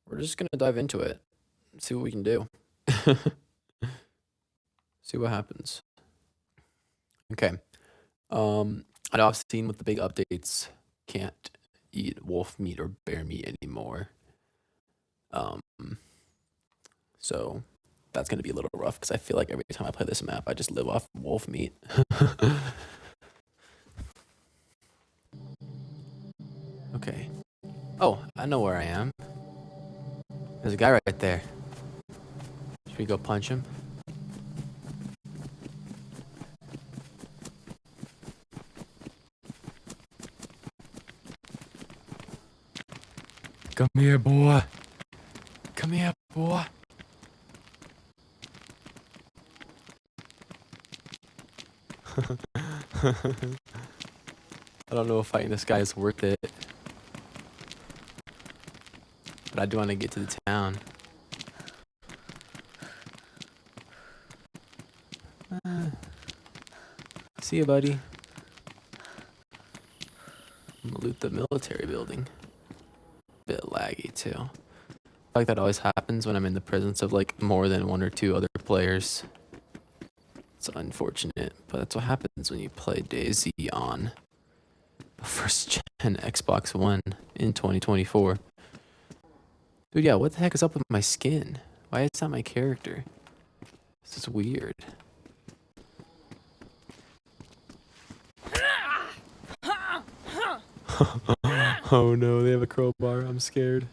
we're just gonna dive into it, see what we can do. See what happens. Okay. I know I've seen with the big updates, can't eat wolf meat or bear meat anymore. Um, so that's gonna be a little rough because I feel like every time I play this map, I just live off wolf meat. Okay. Oh, I know where I am. There's a guy right there. Should we go punch him? Come here, boy. Come here, boy. I don't know if fighting this guy is worth it. But I do want to get to the town. See you, buddy. I'm gonna loot the military building. Bit laggy, too. I feel like that always happens when I'm in the presence of, like, more than one or two other players. It's unfortunate, but that's what happens when you play DayZ on the first gen Xbox One in 2024. Dude, yeah, what the heck is up with my skin? Why is that my character? This is weird. Oh no, they have a crowbar. I'm scared.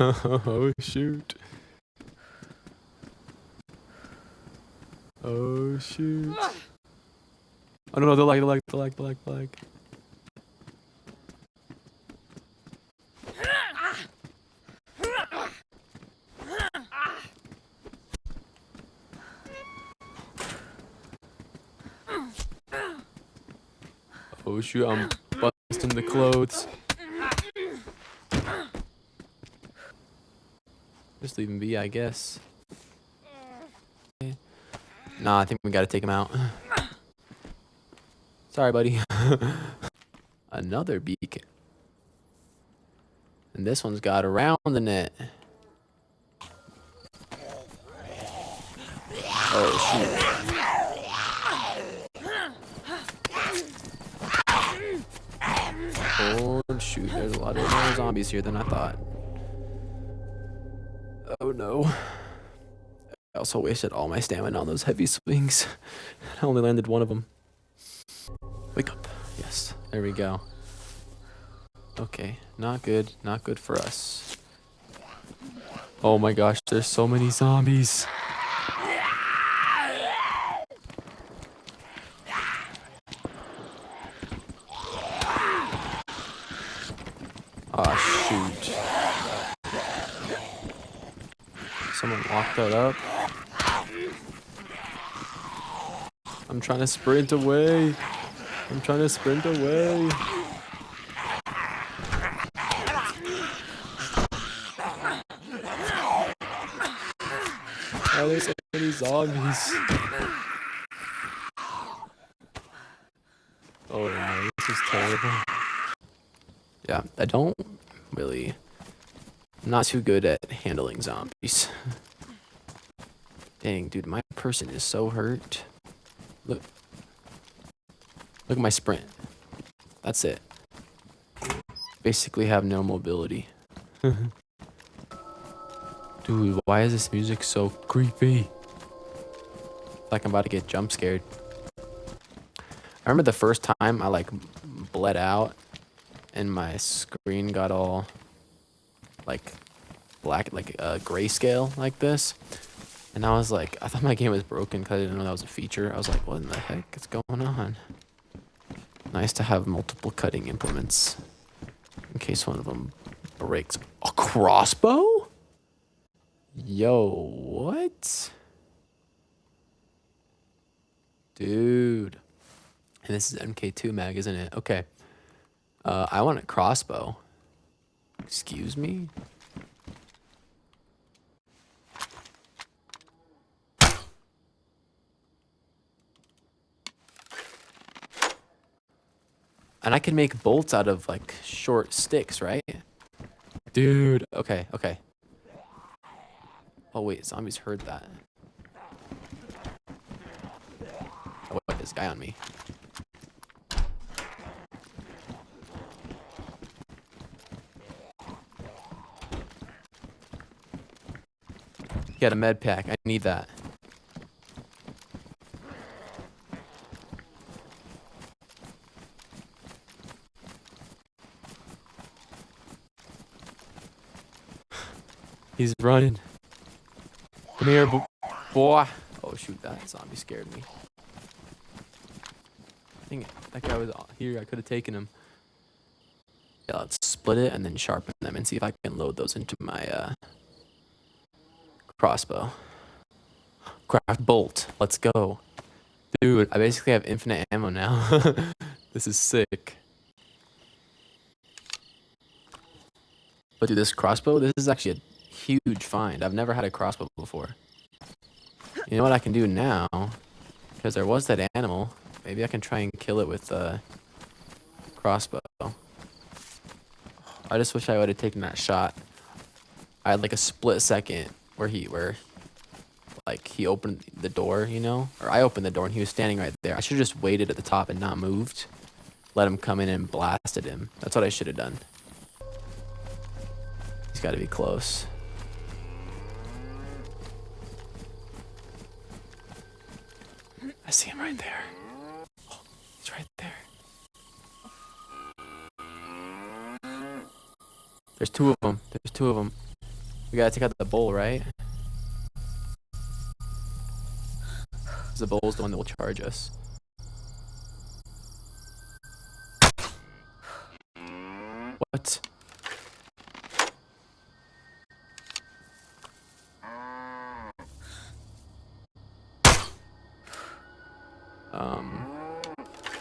Oh shoot. Oh shoot. Oh no, the lag. Oh shoot, I'm busting the clothes. Just leave him be, I guess. Okay. Nah, I think we gotta take him out. Sorry, buddy. Another beacon. And this one's got around the net. Oh, shoot. Oh, shoot. There's a lot of more zombies here than I thought. Oh, no. I also wasted all my stamina on those heavy swings. I only landed one of them. Wake up. Yes, there we go. Okay, not good. Not good for us. Oh my gosh, there's so many zombies. Ah, shoot. Someone locked that up. I'm trying to sprint away. Oh, there's so many zombies. Oh no, this is terrible. Yeah, I don't really... I'm not too good at handling zombies. Dang, dude, my person is so hurt. Look at my sprint. That's it. Basically have no mobility. Dude, why is this music so creepy? Like I'm about to get jump scared. I remember the first time I like bled out and my screen got all like black, like grayscale like this. And I was like, I thought my game was broken because I didn't know that was a feature. I was like, what in the heck is going on? Nice to have multiple cutting implements in case one of them breaks. A crossbow? Yo, what? Dude. And this is MK2 mag, isn't it? Okay. I want a crossbow. Excuse me? And I can make bolts out of, like, short sticks, right? Dude, okay, okay. Oh, wait, zombies heard that. Oh, wait, there's a guy on me. He had a med pack. I need that. He's running. Come here, boy. Oh, shoot, that zombie scared me. Dang it, that guy was here. I could have taken him. Yeah, let's split it and then sharpen them and see if I can load those into my crossbow. Craft bolt. Let's go. Dude, I basically have infinite ammo now. This is sick. But dude, this crossbow, this is actually a huge find. I've never had a crossbow before. You know what I can do now? Because there was that animal. Maybe I can try and kill it with a crossbow. I just wish I would have taken that shot. I had like a split second where he opened the door, you know? Or I opened the door and he was standing right there. I should have just waited at the top and not moved. Let him come in and blasted him. That's what I should have done. He's got to be close. I see him right there. Oh, he's right there. There's two of them. There's two of them. We gotta take out the bull, right? The bull's the one that will charge us. What?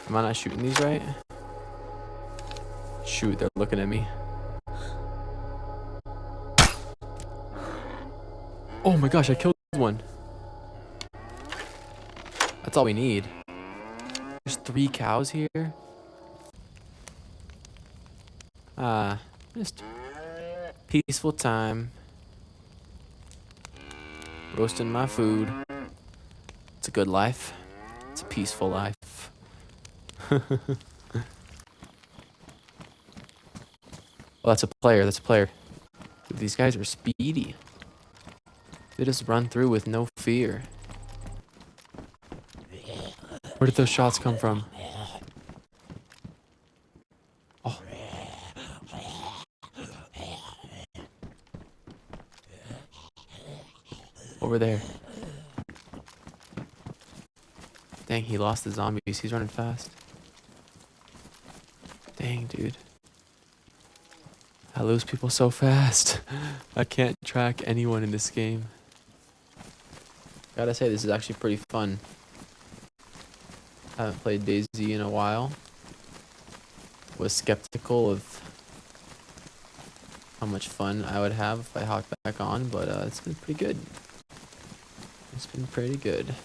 Am I not shooting these right? Shoot, they're looking at me. Oh my gosh, I killed one. That's all we need. There's 3 cows here. Just peaceful time. Roasting my food. It's a good life. It's a peaceful life. Oh, that's a player. That's a player. Dude, these guys are speedy. They just run through with no fear. Where did those shots come from? Oh. Over there. Dang, he lost the zombies. He's running fast. Dang, dude. I lose people so fast. I can't track anyone in this game. Gotta say, this is actually pretty fun. I haven't played DayZ in a while. Was skeptical of how much fun I would have if I hopped back on, but it's been pretty good. It's been pretty good.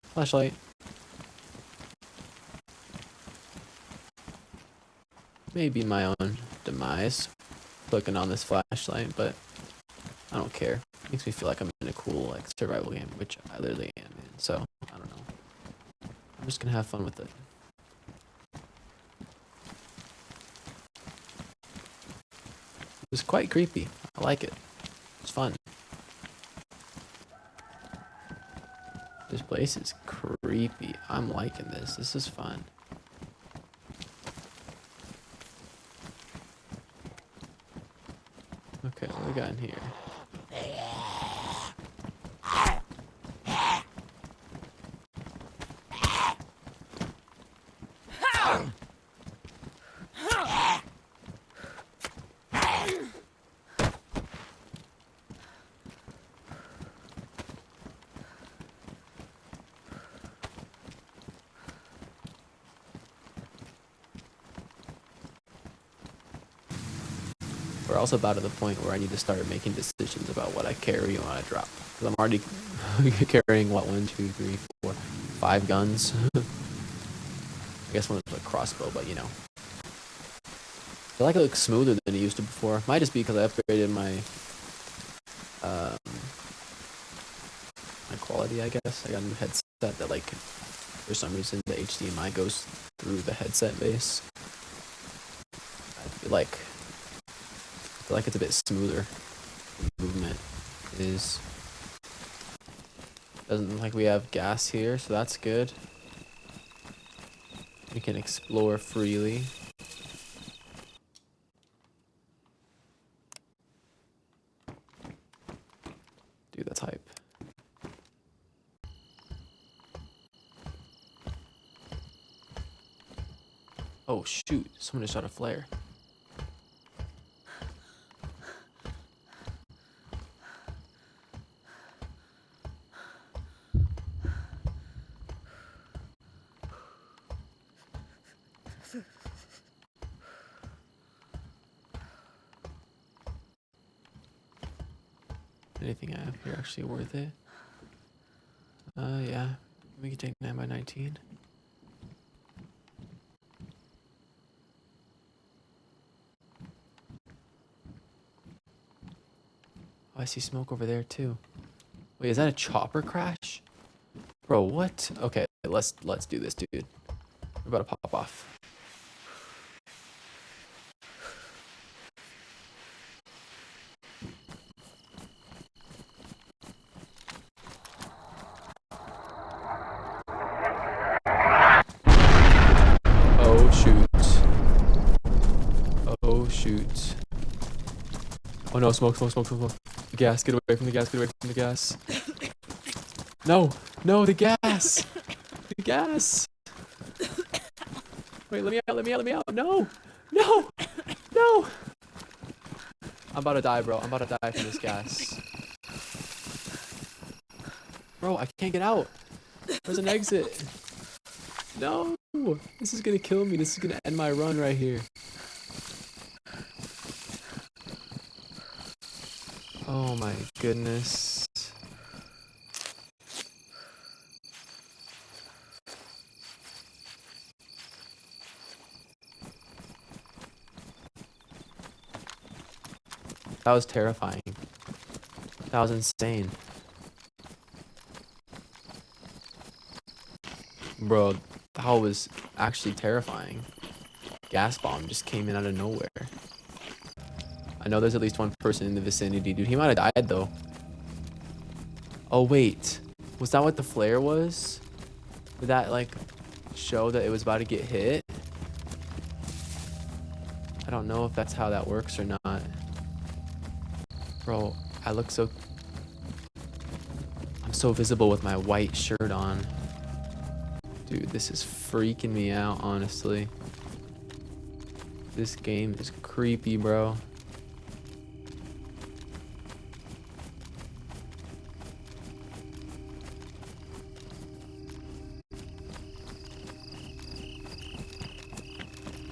Flashlight. Maybe my own demise, clicking on this flashlight, but I don't care. It makes me feel like I'm in a cool like survival game, which I literally am in. So I don't know. I'm just gonna have fun with it. It's quite creepy. I like it. It's fun. This place is creepy. I'm liking this. This is fun. Okay, what do we got in here? We're also about to the point where I need to start making decisions about what I carry and what I drop. Because I'm already carrying, what, 1, 2, 3, 4, 5 guns. I guess one was a crossbow, but you know. I feel like it looks smoother than it used to before. Might just be because I upgraded my my quality, I guess. I got a new headset that, like, for some reason the HDMI goes through the headset base. I feel like it's a bit smoother. The movement is. Doesn't look like we have gas here, so that's good. We can explore freely. Dude, that's hype. Oh shoot, someone just shot a flare. Anything I have here actually worth it? Yeah. We can take 9x19. Oh, I see smoke over there too. Wait, is that a chopper crash? Bro, what? Okay, let's do this, dude. We're about to pop off. Oh shoot. Oh shoot. Oh no, smoke. The gas, get away from the gas. No, the gas. The gas. Wait, let me out. No. I'm about to die, bro. I'm about to die from this gas. Bro, I can't get out. There's an exit. No. This is gonna kill me. This is gonna end my run right here. Oh my goodness. That was terrifying. That was insane. Bro, that was actually terrifying. Gas bomb just came in out of nowhere. I know there's at least one person in the vicinity, dude. He might have died though. Oh wait, was that what the flare was? Did that like show that it was about to get hit? I don't know if that's how that works or not. Bro, I'm so visible with my white shirt on. Dude, this is freaking me out, honestly. This game is creepy, bro.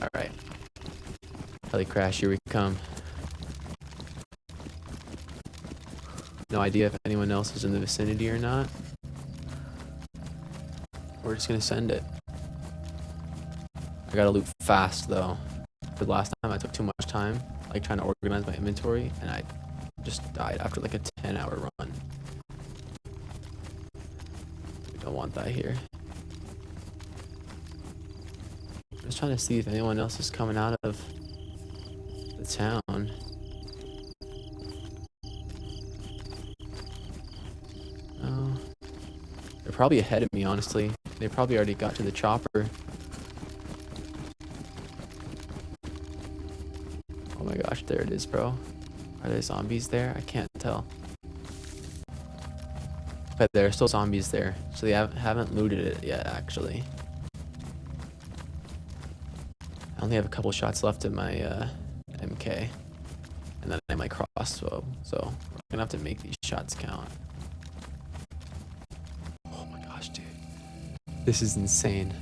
Alright. Heli crash, here we come. No idea if anyone else is in the vicinity or not. We're just gonna send it. I gotta loot fast though. The last time I took too much time, like trying to organize my inventory, and I just died after like a 10-hour run. We don't want that here. I'm just trying to see if anyone else is coming out of the town. Oh, they're probably ahead of me, honestly. They probably already got to the chopper. Oh my gosh, there it is, bro. Are there zombies there? I can't tell. But there are still zombies there, so they haven't looted it yet, actually. I only have a couple shots left in my MK, and then I have my crossbow, so we're gonna have to make these shots count. Oh my gosh, dude. This is insane.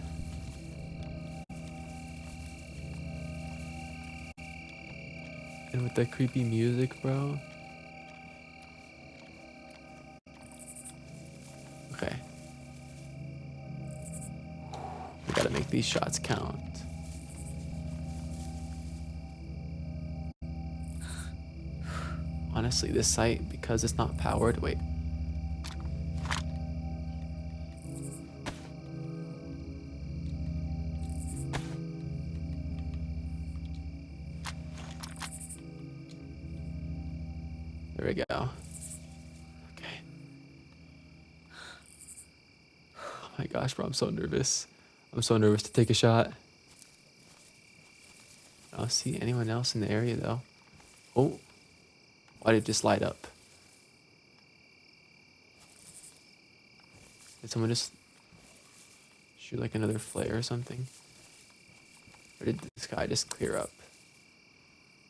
And with that creepy music, bro. Okay. We gotta make these shots count. Honestly, this site, because it's not powered, wait. There we go. Okay. Oh my gosh, bro, I'm so nervous. I'm so nervous to take a shot. I don't see anyone else in the area though. Oh, why did it just light up? Did someone just shoot like another flare or something? Or did this guy just clear up?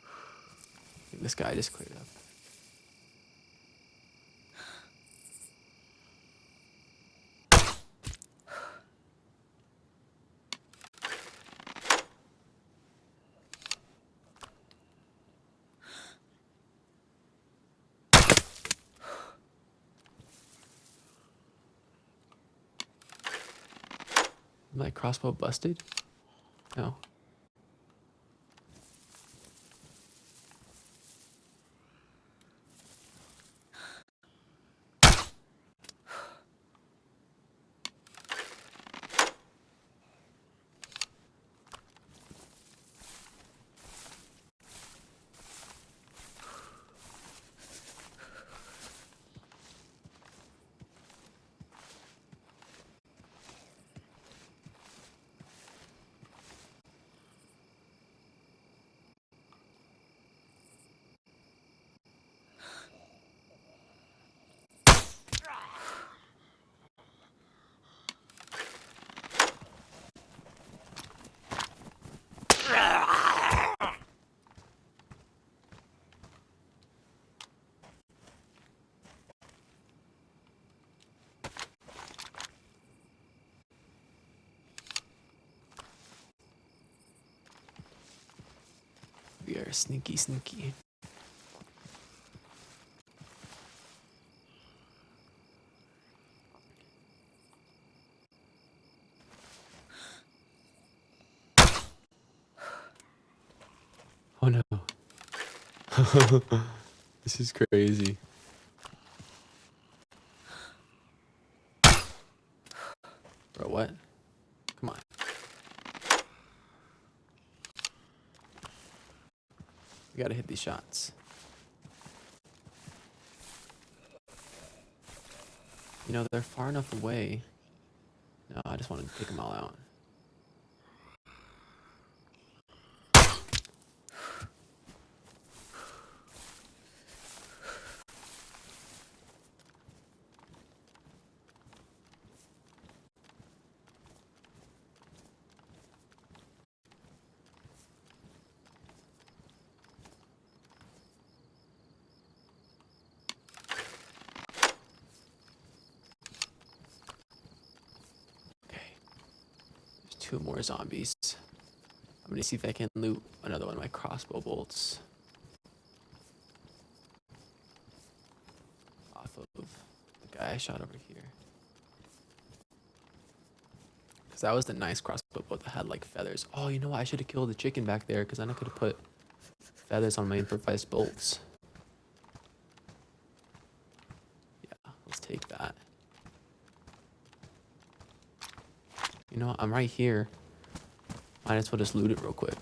I think this guy just cleared up. My crossbow busted? No. We are sneaky, sneaky. Oh no. This is crazy. Bro, what? Come on. We gotta hit these shots. You know, they're far enough away. No, I just wanted to take them all out. Two more zombies. I'm gonna see if I can loot another one of my crossbow bolts off of the guy I shot over here. Because that was the nice crossbow bolt that had like feathers. Oh, you know what? I should have killed the chicken back there because then I could have put feathers on my improvised bolts. Yeah, let's take that. You know what? I'm right here. Might as well just loot it real quick.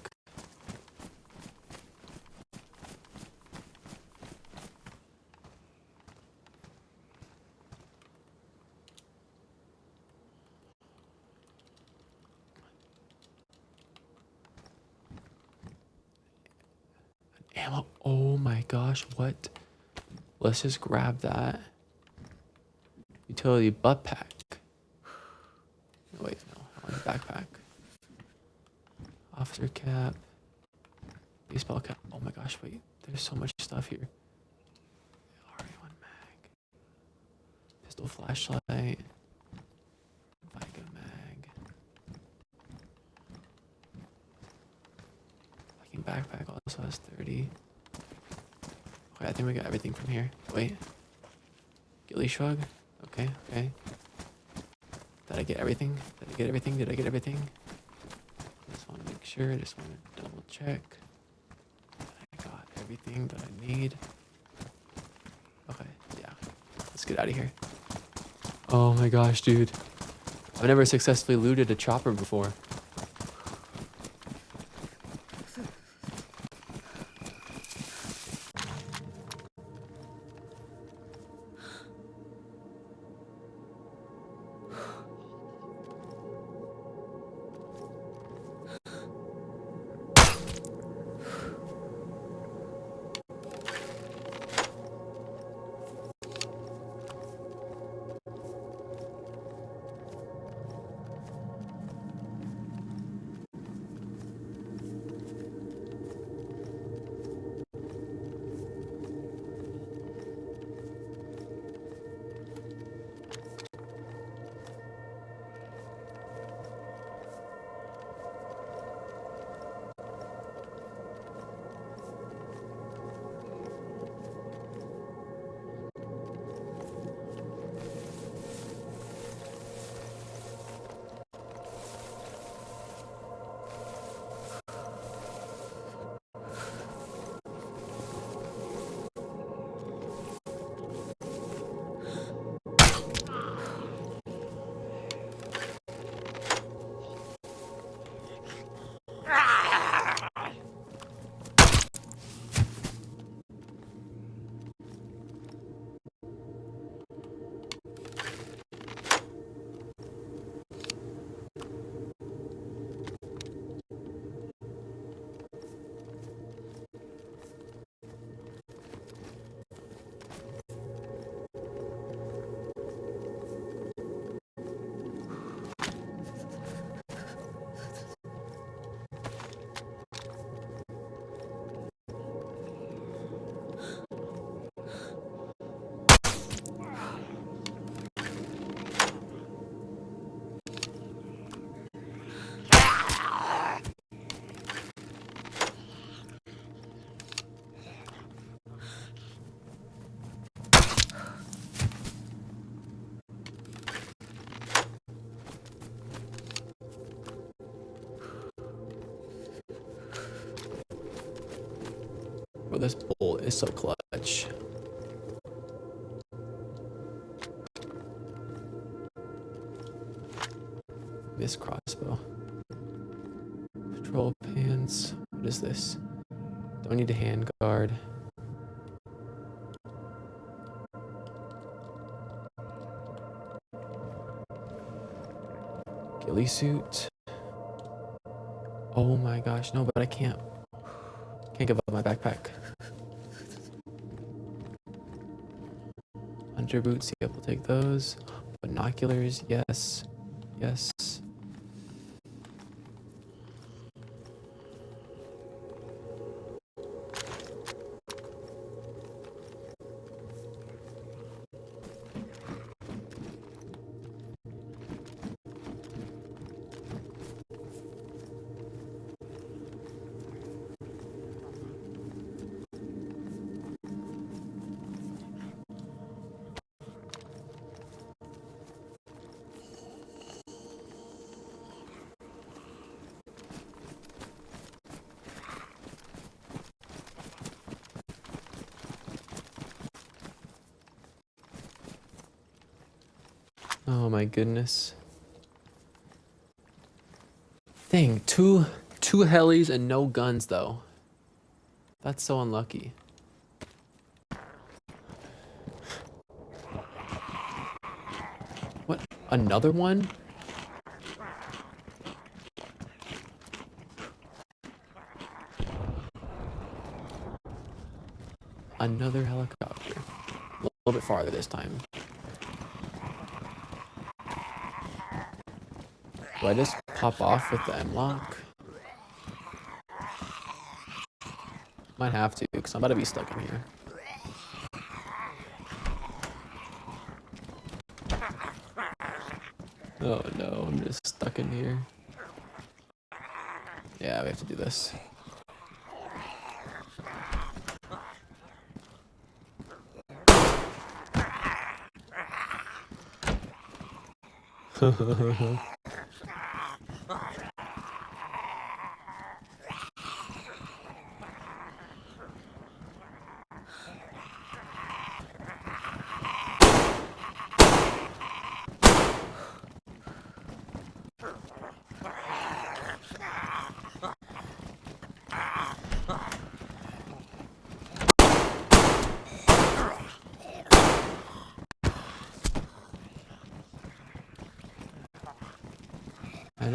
Ammo. Oh my gosh, what? Let's just grab that. Utility butt pack. No, wait, no. I want the backpack. Officer cap. Baseball cap. Oh my gosh, wait. There's so much stuff here. RA1 mag. Pistol flashlight. Viga mag. Fucking backpack also has 30. Okay, I think we got everything from here. Wait. Gilly shrug. Okay, okay. Did I get everything? Did I get everything? Did I get everything? Just want to make sure. Just want to double check. I got everything that I need. Okay, yeah. Let's get out of here. Oh my gosh, dude. I've never successfully looted a chopper before. Bro, this bolt is so clutch. This crossbow. Patrol pants. What is this? Don't need a handguard. Ghillie suit. Oh my gosh, no, but I can't. Can't give up my backpack. Hunter boots, yep, we'll take those. Binoculars, yes. Yes. Oh my goodness. Dang, two helis and no guns though. That's so unlucky. What? Another one? Another helicopter. A little bit farther this time. Do I just pop off with the M-lock? Might have to, because I'm about to be stuck in here. Oh no, I'm just stuck in here. Yeah, we have to do this. I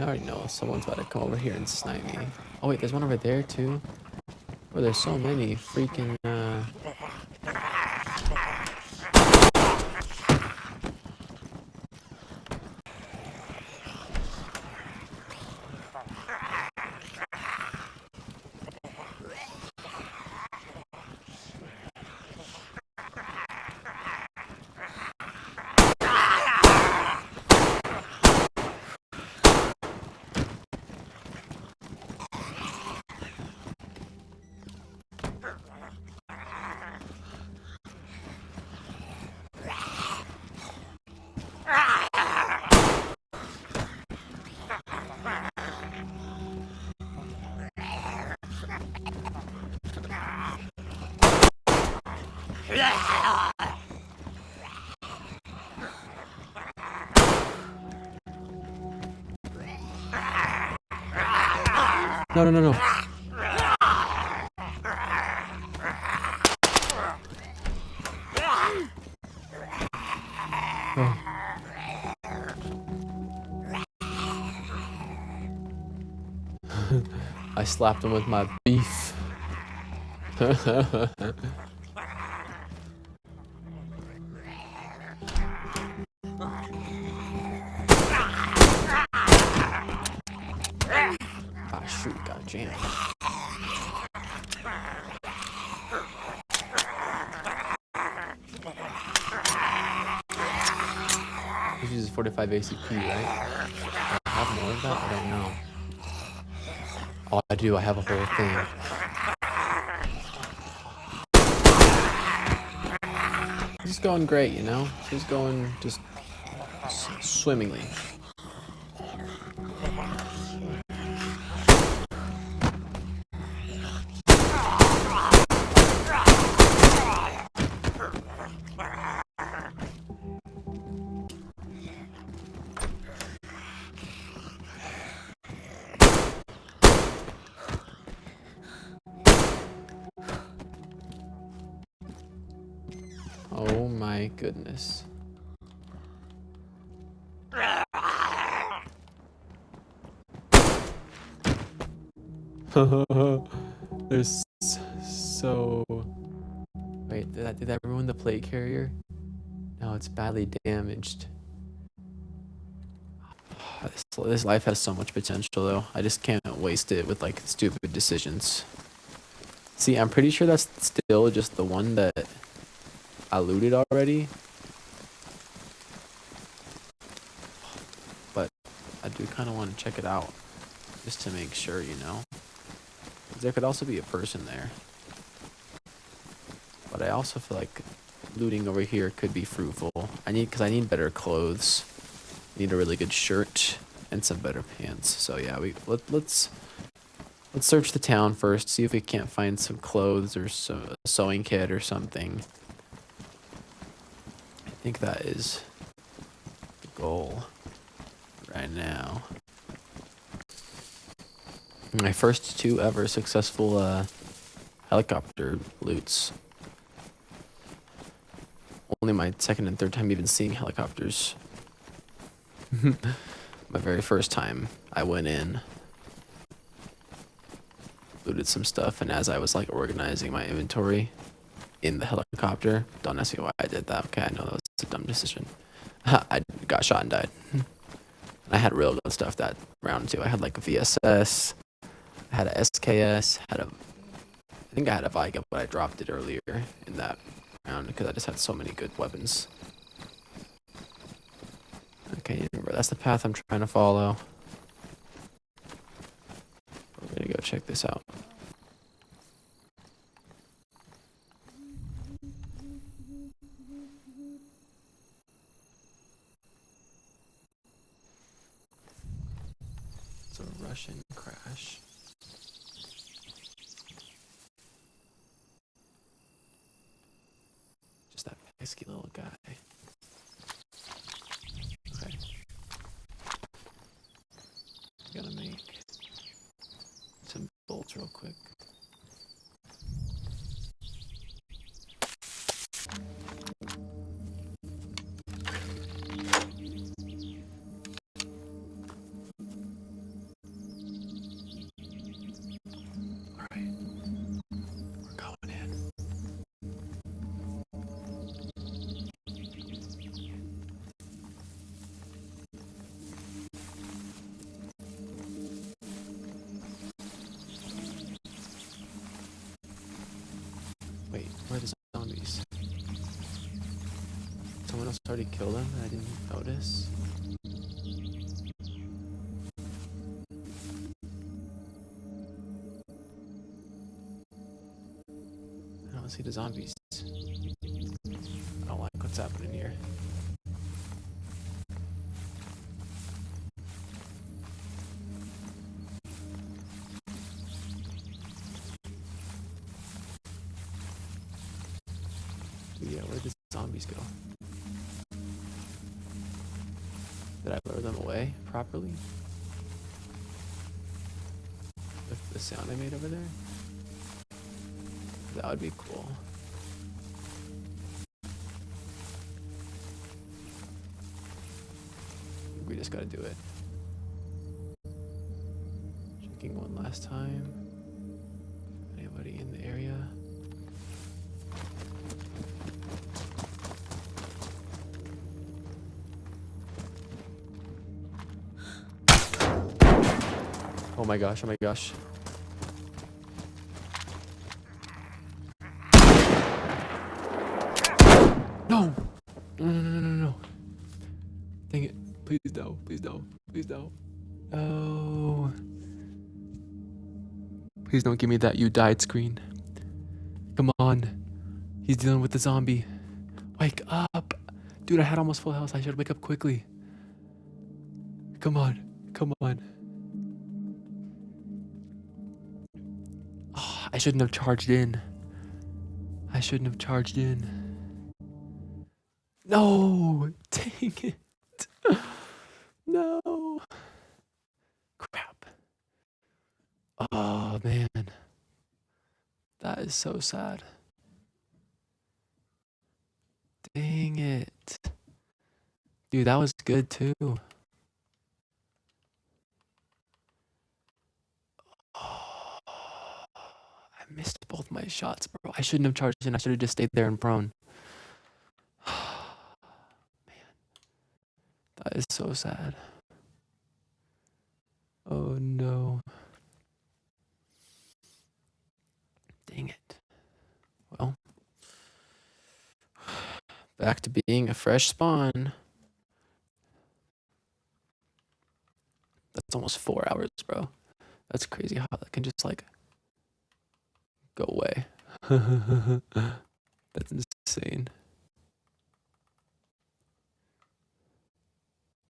already know someone's about to come over here and snipe me. Oh wait, there's one over there too. Oh, there's so many freaking no, no, no, no. Oh. I slapped him with my beef. Ah, shoot, got jammed. This uses 45 ACP, right? Do I have more of that? I don't know. Oh, I do. I have a whole thing. She's going great, you know? She's going just swimmingly. Oh my goodness. There's so... Wait, did that ruin the plate carrier? No, it's badly damaged. This life has so much potential, though. I just can't waste it with, like, stupid decisions. See, I'm pretty sure that's still just the one that I looted already. But I do kind of want to check it out. Just to make sure, you know? There could also be a person there. But I also feel like looting over here could be fruitful. Because I need better clothes. I need a really good shirt and some better pants. So yeah, let's search the town first. See if we can't find some clothes or a sewing kit or something. I think that is the goal right now. My first 2 ever successful helicopter loots. Only my second and third time even seeing helicopters. My very first time I went in, looted some stuff, and as I was like organizing my inventory in the helicopter, don't ask me why I did that. Okay, I know that was a dumb decision. I got shot and died. I had real good stuff that round too. I had like a VSS, I had a SKS, I think I had a Viga, but I dropped it earlier in that round because I just had so many good weapons. Okay, remember, that's the path I'm trying to follow. We're gonna go check this out. rush and crash. Just that pesky little guy. Okay. Gotta make some bolts real quick. Wait, where are the zombies? Someone else already killed them and I didn't notice. I don't see the zombies. I don't like what's happening here. Yeah, where'd the zombies go? Did I lure them away properly? With the sound I made over there? That would be cool. We just gotta do it. Checking one last time. Anybody in the area? Oh my gosh, oh my gosh. No! No. Dang it. Please no, please no, please no. Oh. Please don't give me that you died screen. Come on. He's dealing with the zombie. Wake up. Dude, I had almost full health. I should wake up quickly. Come on. Come on. Oh, I shouldn't have charged in. I shouldn't have charged in. No. Dang it. No. Crap. Oh, man. That is so sad. Dang it. Dude, that was good too. Oh, I missed both my shots, bro. I shouldn't have charged in. I should have just stayed there and prone. Man, that is so sad. Oh no. Dang it. Well, back to being a fresh spawn. That's almost 4 hours, bro. That's crazy how that can just like go away. That's insane.